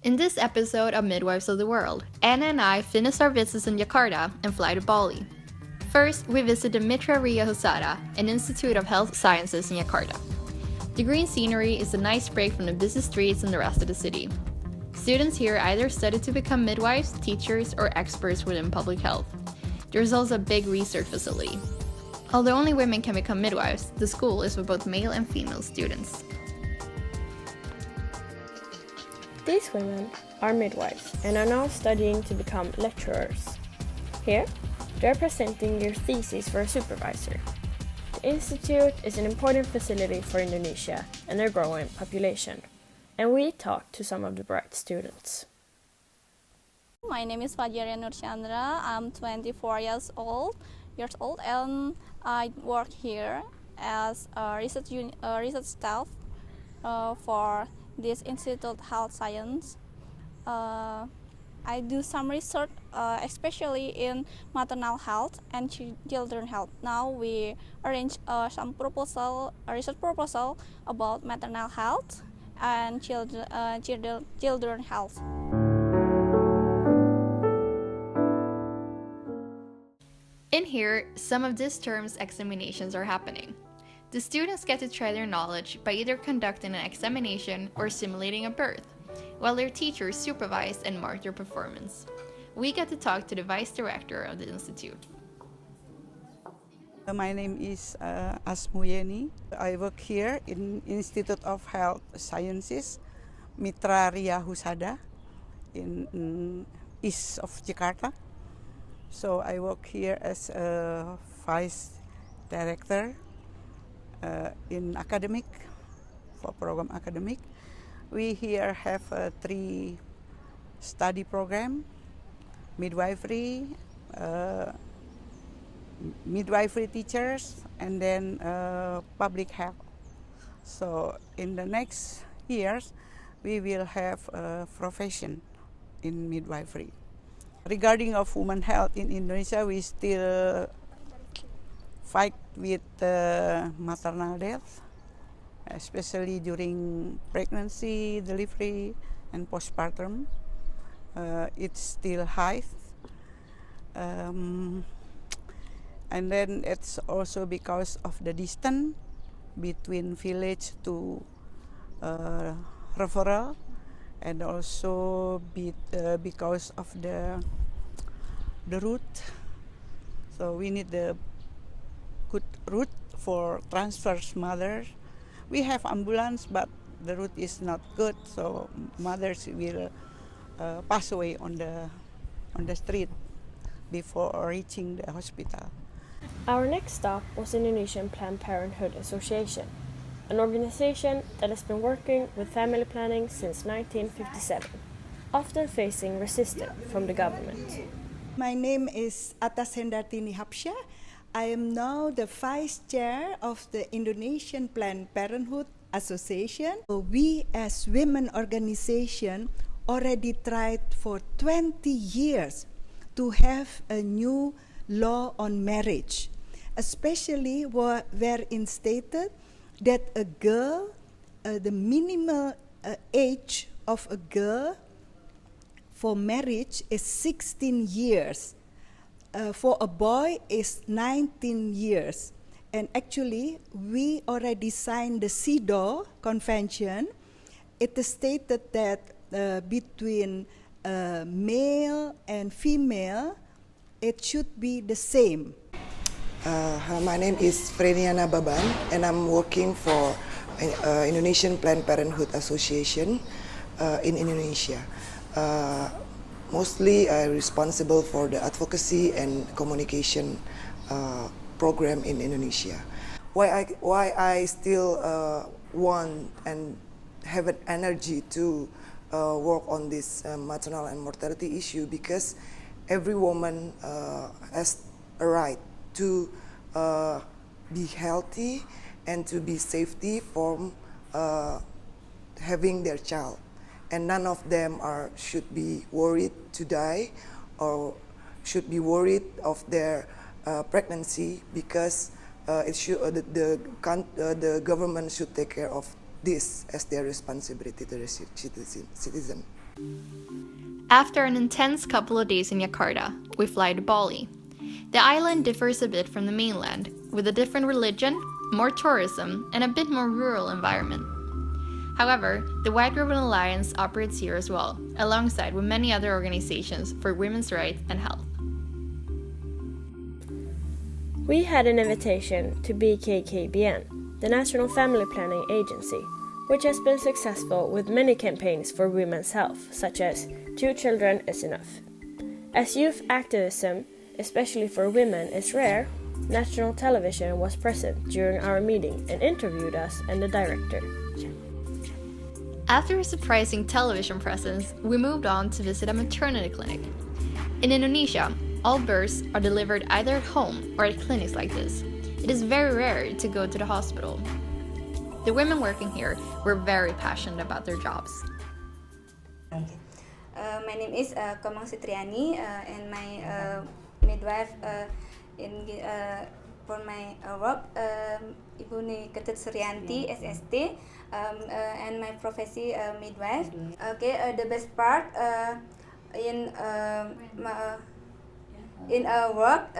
In this episode of Midwives of the World, Anna and I finish our visits in Jakarta and fly to Bali. First, we visit the Mitra Ria Husada, an Institute of Health Sciences in Jakarta. The green scenery is a nice break from the busy streets and the rest of the city. Students here either study to become midwives, teachers, or experts within public health. There's also a big research facility. Although only women can become midwives, the school is for both male and female students. These women are midwives and are now studying to become lecturers. Here, they are presenting their thesis for a supervisor. The institute is an important facility for Indonesia and their growing population. And we talked to some of the bright students. My name is Fajaria Nurchandra. I'm 24 years old, and I work here as a research staff for this Institute of Health Science. I do some research, especially in maternal health and children health. Now we arrange some research proposal about maternal health and children health. In here, some of this term's examinations are happening. The students get to try their knowledge by either conducting an examination or simulating a birth, while their teachers supervise and mark their performance. We get to talk to the vice director of the institute. My name is Asmuyeni. I work here in Institute of Health Sciences, Mitra Ria Husada, in east of Jakarta. So I work here as a vice director in academic, for program academic. We here have three study program: midwifery, midwifery teachers, and then public health. So in the next years, we will have a profession in midwifery. Regarding of women health in Indonesia, we still fight with maternal death, especially during pregnancy, delivery, and postpartum. It's still high. And then it's also because of the distance between village to referral, and also because of the route. So we need the good route for transfers mothers. We have ambulance, but the route is not good, so mothers will pass away on the street before reaching the hospital. Our next stop was Indonesian Planned Parenthood Association, an organization that has been working with family planning since 1957, often facing resistance from the government. My name is Atas Hendartini Hapsya. I am now the Vice Chair of the Indonesian Planned Parenthood Association. We as women organization already tried for 20 years to have a new law on marriage, especially wherein stated that a girl, the minimal age of a girl for marriage is 16 years. For a boy is 19 years. And actually, we already signed the CEDAW Convention. It is stated that between male and female, it should be the same. My name is Freniana Baban, and I'm working for Indonesian Planned Parenthood Association in Indonesia. Mostly responsible for the advocacy and communication program in Indonesia. Why I still want and have an energy to work on this maternal and mortality issue, because every woman has a right to be healthy and to be safety from having their child. And none of them should be worried to die or should be worried of their pregnancy, because the government should take care of this as their responsibility to the citizen. After an intense couple of days in Jakarta, we fly to Bali. The island differs a bit from the mainland, with a different religion, more tourism, and a bit more rural environment. However, the White Ribbon Alliance operates here as well, alongside with many other organizations for women's rights and health. We had an invitation to BKKBN, the National Family Planning Agency, which has been successful with many campaigns for women's health, such as 2 children is enough. As youth activism, especially for women, is rare, national television was present during our meeting and interviewed us and the director. After a surprising television presence, we moved on to visit a maternity clinic. In Indonesia, all births are delivered either at home or at clinics like this. It is very rare to go to the hospital. The women working here were very passionate about their jobs. My name is Komang Sitriani and my midwife for my work Ibu Ketut Suryanti SST and my profesi midwife. Okay, the best part in our work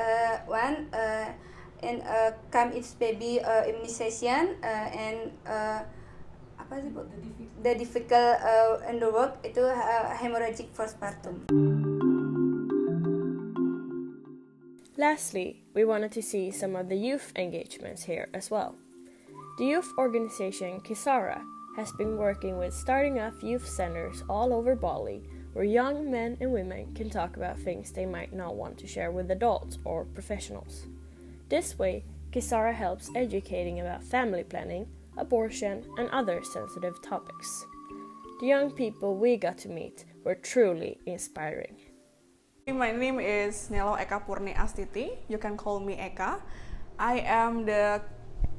come its baby immunization and apa sih Bu? The difficult in the work itu hemorrhagic postpartum. Lastly, we wanted to see some of the youth engagements here as well. The youth organization Kisara has been working with starting up youth centers all over Bali, where young men and women can talk about things they might not want to share with adults or professionals. This way, Kisara helps educating about family planning, abortion, and other sensitive topics. The young people we got to meet were truly inspiring. My name is Nelo Eka Purni Astiti. You can call me Eka. I am the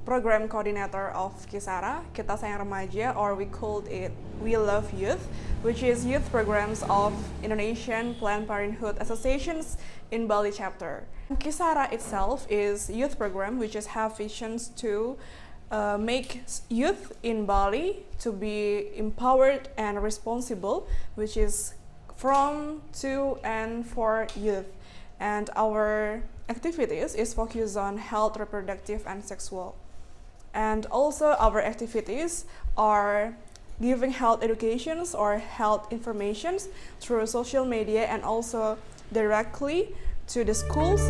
program coordinator of Kisara, Kita Sayang Remaja, or we called it We Love Youth, which is youth programs of Indonesian Planned Parenthood Associations in Bali chapter. Kisara itself is youth program which is have visions to make youth in Bali to be empowered and responsible, which is from, to, and for youth. And our activities is focused on health, reproductive, and sexual. And also our activities are giving health educations or health informations through social media and also directly to the schools.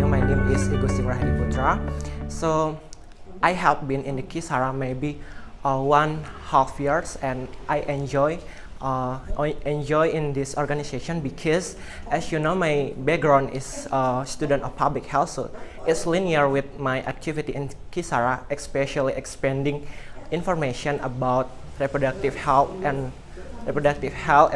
My name is Igusti Rahadi Putra. So I have been in the Kisara maybe 1.5 years, and I enjoy in this organization because, as you know, my background is a student of public health, so it's linear with my activity in Kisara, especially expanding information about reproductive health and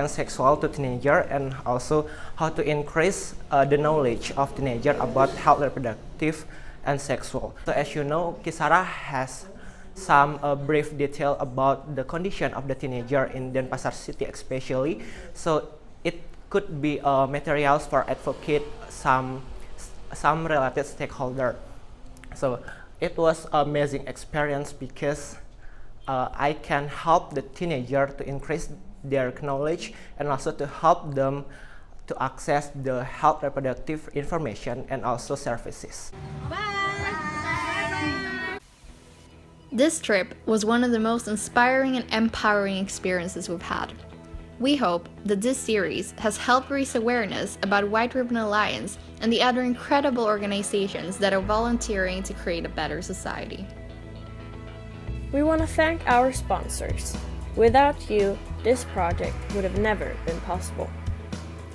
sexual to teenager, and also how to increase the knowledge of teenager about health, reproductive, and sexual. So as you know, Kisara has some brief detail about the condition of the teenager in Denpasar city especially. So it could be materials for advocate some related stakeholder. So it was an amazing experience because I can help the teenager to increase their knowledge and also to help them to access the health reproductive information and also services. This trip was one of the most inspiring and empowering experiences we've had. We hope that this series has helped raise awareness about White Ribbon Alliance and the other incredible organizations that are volunteering to create a better society. We want to thank our sponsors. Without you, this project would have never been possible.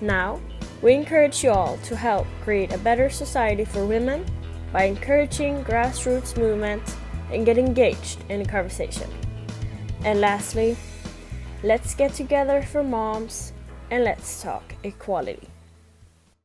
Now, we encourage you all to help create a better society for women by encouraging grassroots movements and get engaged in the conversation. And lastly, let's get together for moms and let's talk equality.